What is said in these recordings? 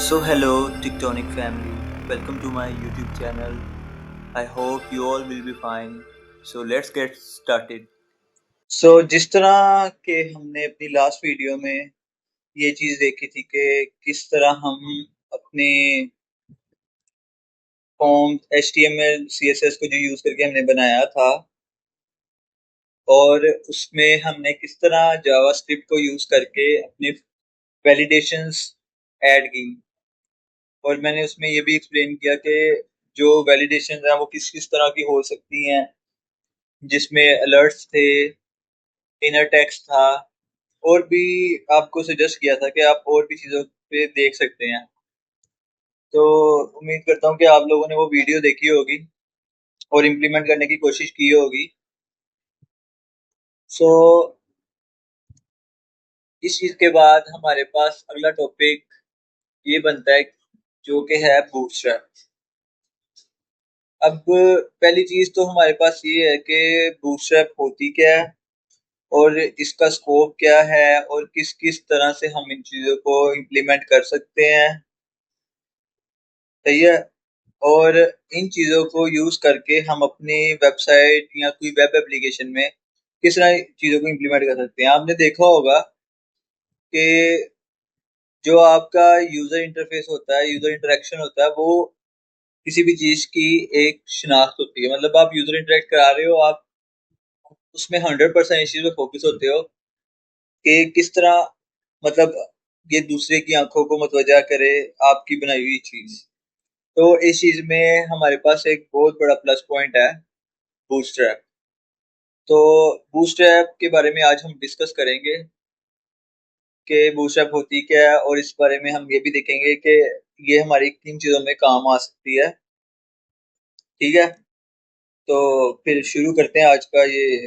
So, hello, Tectonic family. Welcome to my YouTube channel. I hope you all will be fine. So, let's get started. जिस तरह के हमने अपनी last video में ये चीज देखी थी कि किस तरह हम अपने फॉर्म HTML CSS को जो यूज करके हमने बनाया था और उसमें हमने किस तरह जावास्क्रिप्ट को यूज करके अपने वैलिडेशंस ऐड की और मैंने उसमें ये भी एक्सप्लेन किया कि जो वैलिडेशन है वो किस किस तरह की हो सकती हैं, जिसमें अलर्ट्स थे, इनर टेक्स्ट था, और भी आपको सजेस्ट किया था कि आप और भी चीज़ों पे देख सकते हैं। तो उम्मीद करता हूँ कि आप लोगों ने वो वीडियो देखी होगी और इम्प्लीमेंट करने की कोशिश की होगी। सो इस चीज़ के बाद हमारे पास अगला टॉपिक ये बनता है जो कि है बूटस्ट्रैप। अब पहली चीज़ तो हमारे पास ये है कि बूटस्ट्रैप होती क्या है और इसका स्कोप क्या है और किस किस तरह से हम इन चीज़ों को इम्प्लीमेंट कर सकते हैं। सही है। और इन चीज़ों को यूज़ करके हम अपनी वेबसाइट या कोई वेब एप्लीकेशन में किस तरह चीज़ों को इम्प्लीमेंट कर सकते हैं। आपने देखा होगा कि जो आपका यूज़र इंटरफेस होता है, यूज़र इंटरेक्शन होता है, वो किसी भी चीज़ की एक शिनाख्त होती है। मतलब आप यूज़र इंटरेक्ट करा रहे हो, आप उसमें 100% इस चीज़ पे फोकस होते हो कि किस तरह, मतलब ये दूसरे की आंखों को मतवजा करे आपकी बनाई हुई चीज़। तो इस चीज़ में हमारे पास एक बहुत बड़ा प्लस पॉइंट है, बूटस्ट्रैप। तो बूटस्ट्रैप के बारे में आज हम डिस्कस करेंगे कि बूटस्ट्रैप होती क्या है, और इस बारे में हम ये भी देखेंगे कि ये हमारी किन चीज़ों में काम आ सकती है। ठीक है, तो फिर शुरू करते हैं आज का ये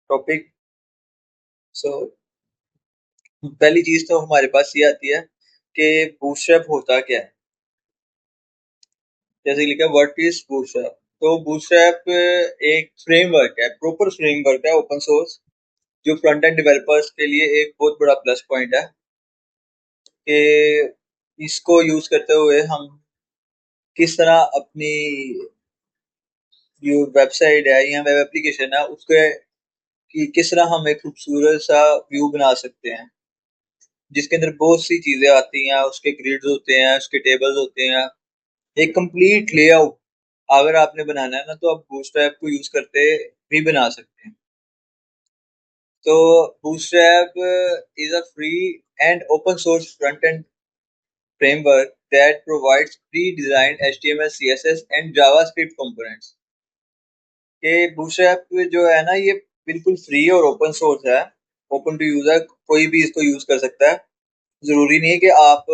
टॉपिक। सो पहली चीज़ तो हमारे पास ये आती है कि बूटस्ट्रैप होता क्या है। जैसे लिखा है व्हाट इज बूटस्ट्रैप। तो बूटस्ट्रैप एक फ्रेमवर्क है, प्रॉपर फ्रेमवर्क है, ओपन सोर्स, जो फ्रंट एंड डेवलपर्स के लिए एक बहुत बड़ा प्लस पॉइंट है कि इसको यूज करते हुए हम किस तरह अपनी जो वेबसाइट है या वेब एप्लीकेशन है उसके कि किस तरह हम एक खूबसूरत सा व्यू बना सकते हैं, जिसके अंदर बहुत सी चीजें आती हैं। उसके ग्रिड्स होते हैं, उसके टेबल्स होते हैं, एक कंप्लीट लेआउट अगर आपने बनाना है ना, तो आप बूटस्ट्रैप को यूज करते भी बना सकते हैं। तो bootstrap is a free and open source front end framework that provides pre-designed HTML, CSS and JavaScript components। ये बूटस्ट्रैप जो है ना, ये बिल्कुल फ्री और ओपन सोर्स है, ओपन टू यूजर, कोई भी इसको यूज कर सकता है। जरूरी नहीं है कि आप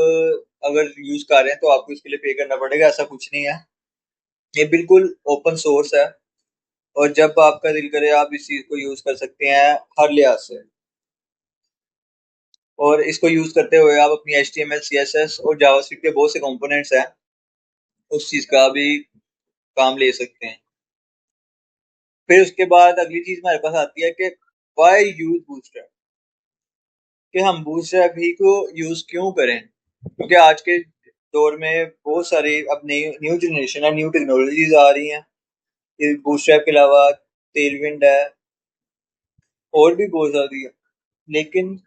अगर यूज कर रहे हैं तो आपको इसके लिए पे करना पड़ेगा, ऐसा कुछ नहीं है। ये बिल्कुल ओपन सोर्स है और जब आपका दिल करे आप इस चीज को यूज कर सकते हैं हर लिहाज से। और इसको यूज करते हुए आप अपनी HTML, CSS और जावास्क्रिप्ट के बहुत से कंपोनेंट्स हैं, उस चीज का भी काम ले सकते हैं। फिर उसके बाद अगली चीज हमारे पास आती है कि वाई यूज बूटस्ट्रैप, कि हम बूटस्ट्रैप ही को यूज क्यों करें। क्योंकि आज के दौर में बहुत सारी अब नई न्यू जनरेशन है, न्यू टेक्नोलॉजीज आ रही हैं। बूटस्ट्रैप के अलावा टेलविंड है और भी बहुत सारी है। लेकिन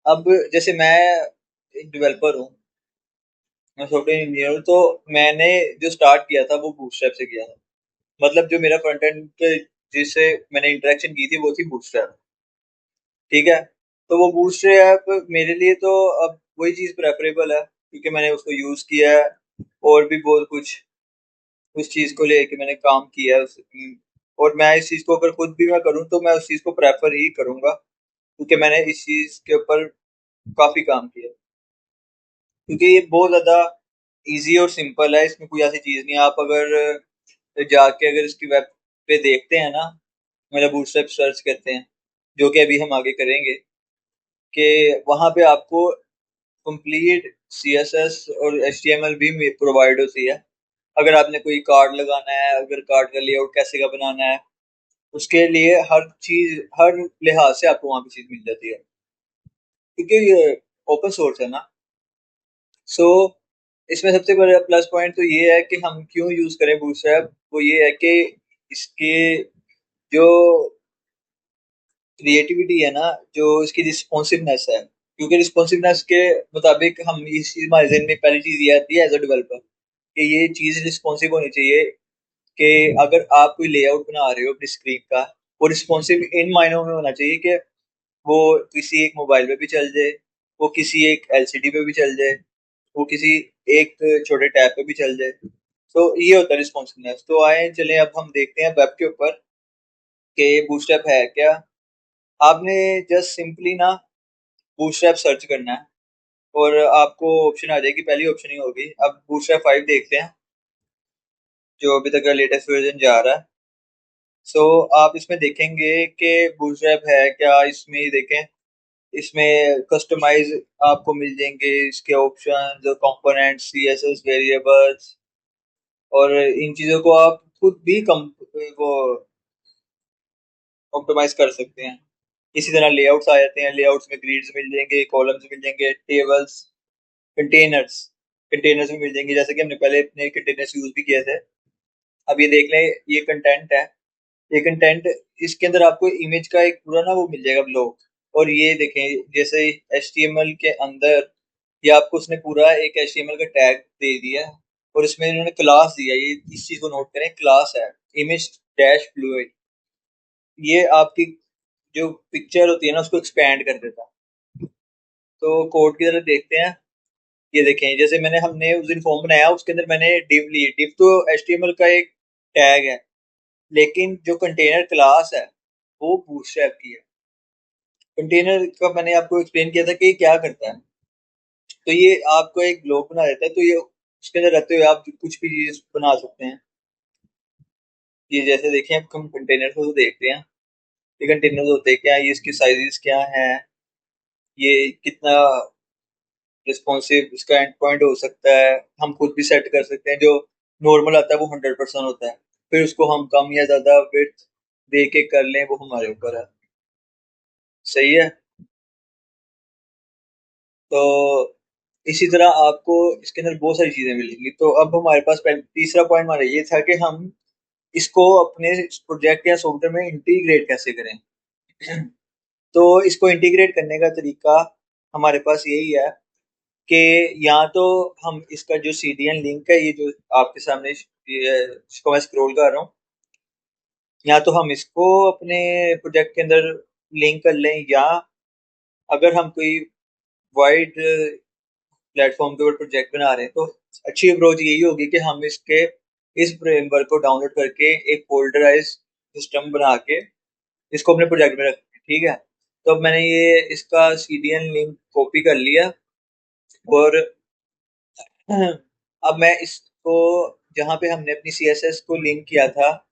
अब जैसे मैं एक डेवलपर हूँ, मैं सॉफ्टवेयर इंजीनियर हूँ, तो मैंने जो स्टार्ट किया था वो बूटस्ट्रैप से किया था। मतलब जो मेरा फ्रंट एंड पे जिससे मैंने इंटरेक्शन की थी वो थी बूटस्ट्रैप। ठीक है, तो वो बूटस्ट्रैप मेरे लिए तो अब वही चीज प्रेफरेबल है क्योंकि मैंने उसको यूज किया है और भी बहुत कुछ उस चीज को लेके मैंने काम किया है और मैं इस चीज को अगर खुद भी मैं करूँ तो मैं उस चीज को प्रेफर ही करूंगा क्योंकि मैंने इस चीज के ऊपर काफी काम किया। क्योंकि ये बहुत ज्यादा इजी और सिंपल है, इसमें कोई ऐसी चीज नहीं है। आप अगर जाके अगर इसकी वेब पे देखते हैं ना, मतलब बूटस्ट्रैप सर्च करते हैं, जो कि अभी हम आगे करेंगे, कि वहां पे आपको कंप्लीट CSS और HTML भी प्रोवाइड होती है। अगर आपने कोई कार्ड लगाना है, अगर कार्ड का लेआउट कैसे का बनाना है, उसके लिए हर चीज हर लिहाज से आपको वहां पे चीज मिल जाती है। ठीक है। ओपन सोर्स है ना। सो इसमें सबसे बड़ा प्लस पॉइंट तो ये है कि हम क्यों यूज करें बूटस्ट्रैप, वो ये है कि इसके जो क्रिएटिविटी है ना, जो इसकी रिस्पॉन्सिवनेस है, क्योंकि रिस्पॉन्सिवनेस के मुताबिक हम इस चीज हमारे जहन में पहली चीज ये आती है एज अ डेवलपर कि ये चीज रिस्पॉन्सिव होनी चाहिए। कि अगर आप कोई लेआउट बना रहे हो अपनी स्क्रीन का, वो रिस्पॉन्सिव इन मायनों में होना चाहिए कि वो किसी एक मोबाइल पे भी चल जाए, वो किसी एक एलसीडी पे भी चल जाए, वो किसी एक छोटे टैब पे भी चल जाए। तो ये होता है रिस्पॉन्सिवनेस। तो आए चले अब हम देखते हैं वेब के ऊपर कि बूटस्ट्रैप है क्या। आपने जस्ट सिंपली ना बूटस्ट्रैप सर्च करना है और आपको ऑप्शन आ जाएगी, पहली ऑप्शन ही होगी। अब बूटस्ट्रैप 5 देखते हैं जो अभी तक का लेटेस्ट वर्जन जा रहा है। सो आप इसमें देखेंगे कि बूटस्ट्रैप है क्या, इसमें देखें, इसमें कस्टमाइज आपको मिल जाएंगे इसके ऑप्शन, जो कंपोनेंट, सीएसएस वेरिएबल्स, और इन चीजों को आप खुद भी कम वो ऑप्टिमाइज कर सकते हैं। इसी तरह लेआउट्स आ जाते हैं, लेआउट्स में ग्रिड्स मिल जाएंगे, कॉलम्स मिल जाएंगे, टेबल्स, कंटेनर्स, कंटेनर्स भी मिल जाएंगे, जैसे कि हमने पहले अपने कंटेनर्स यूज भी किए थे। अब ये देख लें, ये कंटेंट है, ये कंटेंट, इसके अंदर आपको इमेज का एक पूरा ना वो मिल जाएगा ब्लॉक। और ये देखें जैसे HTML के अंदर ये आपको उसने पूरा एक HTML का टैग दे दिया है और इसमें इन्होंने क्लास दिया। ये इस चीज को नोट करें, क्लास है इमेज डैश फ्लूइड। ये आपकी जो पिक्चर होती है ना उसको एक्सपैंड कर देता है। तो कोड की तरफ देखते हैं। ये देखें, जैसे हमने उस दिन फॉर्म बनाया, उसके अंदर मैंने div ली। div तो HTML का एक टैग है, लेकिन जो कंटेनर क्लास है वो बूटस्ट्रैप की है। कंटेनर का मैंने आपको एक्सप्लेन किया था कि ये क्या करता है। तो ये आपको एक ब्लॉक बना देता है, तो ये उसके अंदर रहते हुए आप कुछ भी चीज बना सकते हैं। ये जैसे देखें, अब हम कंटेनर को तो देखते हैं, ये कंटेनर होते हैं क्या, ये इसकी साइजेस क्या है, ये कितना रिस्पॉन्सिव इसका एंड पॉइंट हो सकता है, हम खुद भी सेट कर सकते हैं। जो नॉर्मल आता है वो 100% होता है, फिर उसको हम कम या ज्यादा विड्थ दे के कर लें, वो हमारे ऊपर है। सही है। तो इसी तरह आपको इसके अंदर बहुत सारी चीजें मिलेंगी। तो अब हमारे पास पहले तीसरा पॉइंट हमारा ये था कि हम इसको अपने प्रोजेक्ट या सॉफ्टवेयर में इंटीग्रेट कैसे करें। तो इसको इंटीग्रेट करने का तरीका हमारे पास यही है कि या तो हम इसका जो CDN लिंक है, ये जो आपके सामने ये इसको मैं स्क्रॉल कर रहा हूँ, या तो हम इसको अपने प्रोजेक्ट के अंदर लिंक कर लें, या अगर हम कोई वाइड प्लेटफॉर्म के ऊपर प्रोजेक्ट बना रहे हैं तो अच्छी अप्रोच यही होगी कि हम इसके इस फ्रेमवर्क को डाउनलोड करके एक फोल्डराइज सिस्टम बना के इसको अपने प्रोजेक्ट में रखें। ठीक है। तो अब मैंने ये इसका CDN लिंक कॉपी कर लिया और अब मैं इसको, जहाँ पे हमने अपनी CSS को लिंक किया था,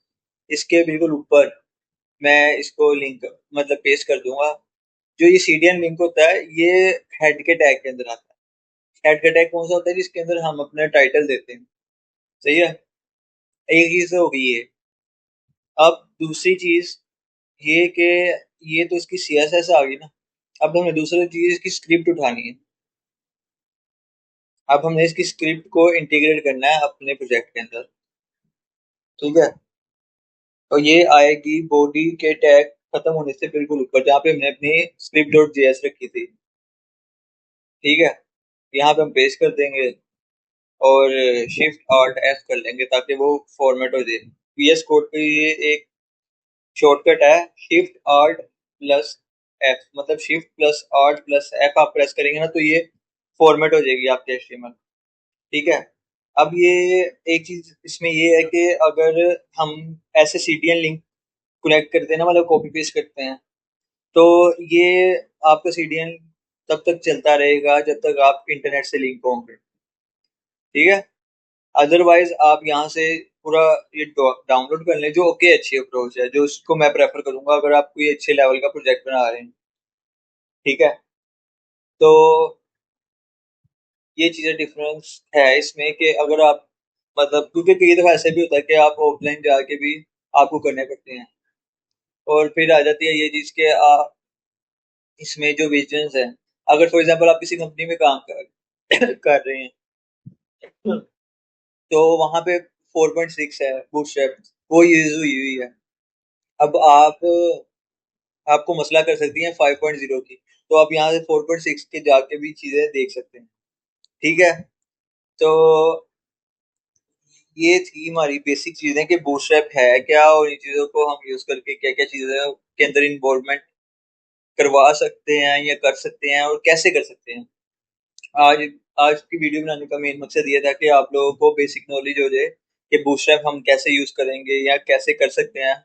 इसके बिल्कुल ऊपर मैं इसको लिंक मतलब पेस्ट कर दूंगा। जो ये CDN लिंक होता है, ये हेड के टैग के अंदर आता है। हेड का टैग कौन सा होता है, जिसके अंदर हम अपना टाइटल देते हैं। सही है। एक चीज होगी ये। अब दूसरी चीज ये कि ये तो इसकी CSS आ गई ना। अब हमें दूसरी चीज इसकी स्क्रिप्ट उठानी है। अब हमने इसकी स्क्रिप्ट को इंटीग्रेट करना है अपने प्रोजेक्ट के अंदर। ठीक है। और ये आएगी बॉडी के टैग खत्म होने से बिल्कुल ऊपर, जहाँ पे हमने अपनी script.js रखी थी। ठीक है। यहाँ पे हम पेस्ट कर देंगे और Shift+Alt+F कर लेंगे ताकि वो फॉर्मेट हो जाए। VS कोड पे ये एक शॉर्टकट है, Shift+Alt+F, मतलब Shift+Alt+F आप प्रेस करेंगे ना तो ये फॉर्मेट हो जाएगी आपके HTML। ठीक है। अब ये एक चीज इसमें ये है कि अगर हम ऐसे CDN लिंक कनेक्ट करते हैं ना, मतलब कॉपी पेस्ट करते हैं, तो ये आपका CDN तब तक चलता रहेगा जब तक आप इंटरनेट से लिंक होंगे। ठीक है। अदरवाइज आप यहाँ से पूरा ये डाउनलोड कर लें, जो ओके अच्छी अप्रोच है, जो उसको मैं प्रेफर करूंगा अगर आप कोई अच्छे लेवल का प्रोजेक्ट बना रहे हैं। ठीक है। तो ये चीजें डिफरेंस है इसमें कि अगर आप मतलब, क्योंकि कई दफा ऐसे भी होता है कि आप ऑफलाइन जाके भी आपको करने पड़ते हैं। और फिर आ जाती है ये चीज के इसमें जो विजन्स है, अगर फॉर एग्जांपल आप किसी कंपनी में काम कर रहे हैं तो वहां पे 4.6 है बूटस्ट्रैप, वो यूज हुई है। अब आपको मसला कर सकती है 5.0 की, तो आप यहाँ से 4.6 के जाके भी चीजें देख सकते हैं। ठीक है, तो ये थी हमारी बेसिक चीजें कि बूटस्ट्रैप है क्या और इन चीजों को हम यूज करके क्या क्या चीजें के अंदर इन्वॉल्वमेंट करवा सकते हैं या कर सकते हैं और कैसे कर सकते हैं। आज आज की वीडियो बनाने का मेन मकसद ये था कि आप लोगों को बेसिक नॉलेज हो जाए कि बूटस्ट्रैप हम कैसे यूज करेंगे या कैसे कर सकते हैं।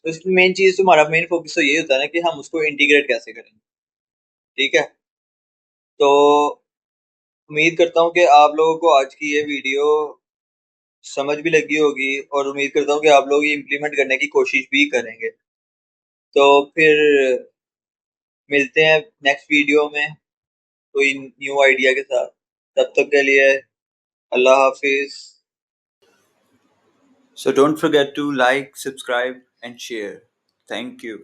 तो इसकी मेन चीज, तुम्हारा मेन फोकस तो ये होता है ना कि हम उसको इंटीग्रेट कैसे करेंगे। ठीक है, तो उम्मीद करता हूँ कि आप लोगों को आज की ये वीडियो समझ भी लगी होगी और उम्मीद करता हूँ कि आप लोग ये इम्प्लीमेंट करने की कोशिश भी करेंगे। तो फिर मिलते हैं नेक्स्ट वीडियो में कोई न्यू आइडिया के साथ। तब तक के लिए अल्लाह हाफिज। So don't forget to like, subscribe and share. Thank you.